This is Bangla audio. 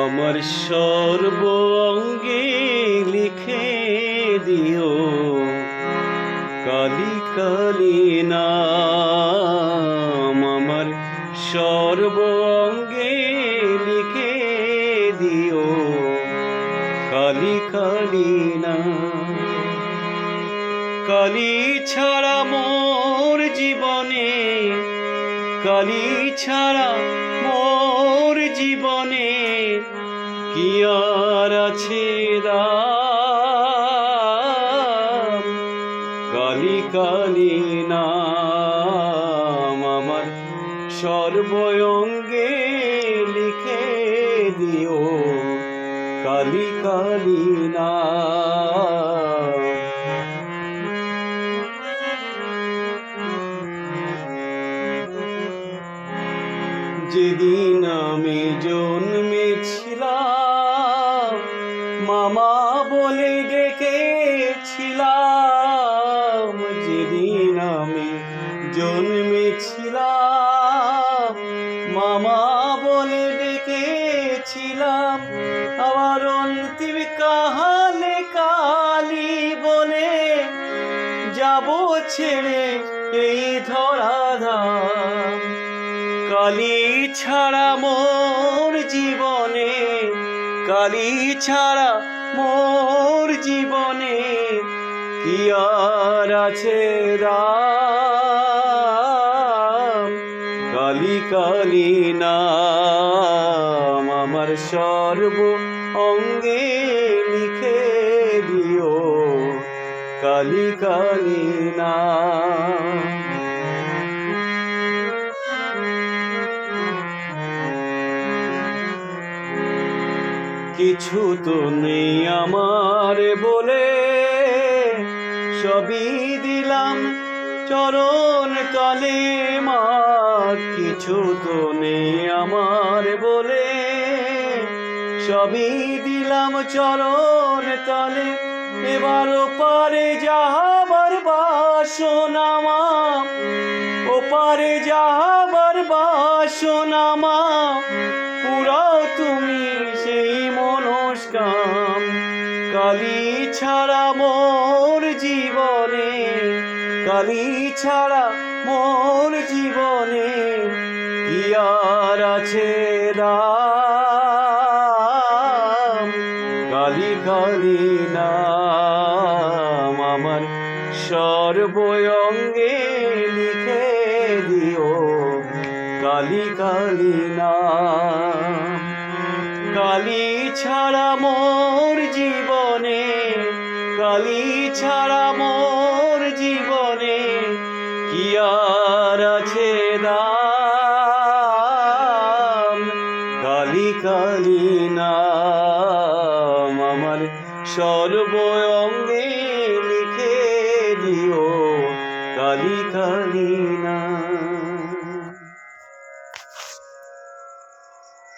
আমার সর্ব অঙ্গে লিখে দিও কালী কালী নাম। আমার সর্ব অঙ্গে লিখে দিও কালী কালী নাম। কালী ছাড়া মোর জীবনে, কালী ছাড়া মোর জীবনে কি আর আছে দাম। কালী কালী নাম আমার সর্বঙ্গে লিখে দিও কালী কালী নাম। যেদিন আমি জন্মেছিলাম মামা বলে ডেকেছিলাম। যেদিন আমি জন্মেছিলাম মামা বলে ডেকেছিলাম। আমার অন্তিম কালে কালী বলে যাব ছেড়ে এই ধরাধাম। কালী ছাড়া মোর জীবনে, কালী ছাড়া মোর জীবনে কি আর আছে দাম। কালী কালী নাম আমার সর্ব অঙ্গে লিখে দিও কালী কালী নাম। কিছু তো নেই আমার বলে সবই দিলাম চরণ তলে মা। কিছু তো নেই আমার বলে সবই দিলাম চরণ তলে। এবার ওপারে যাবার বাসনা মা, ওপারে যাবার বাসনা মা পুরাও তুমি সেই মনস্কাম। কালী ছাড়া মোর জীবনে, কালী ছাড়া মোর জীবনে কি আর আছে দাম। কালী কালী নাম আমার সর্বঙ্গে লিখে দিও কালী কালী নাম। কালী ছাড়া মোর জীবনে, কালী ছাড়া মোর জীবনে কি আর আছে দাম। কালী কালী নাম আমার সর্বঙ্গে লিখে দিও কালী কালী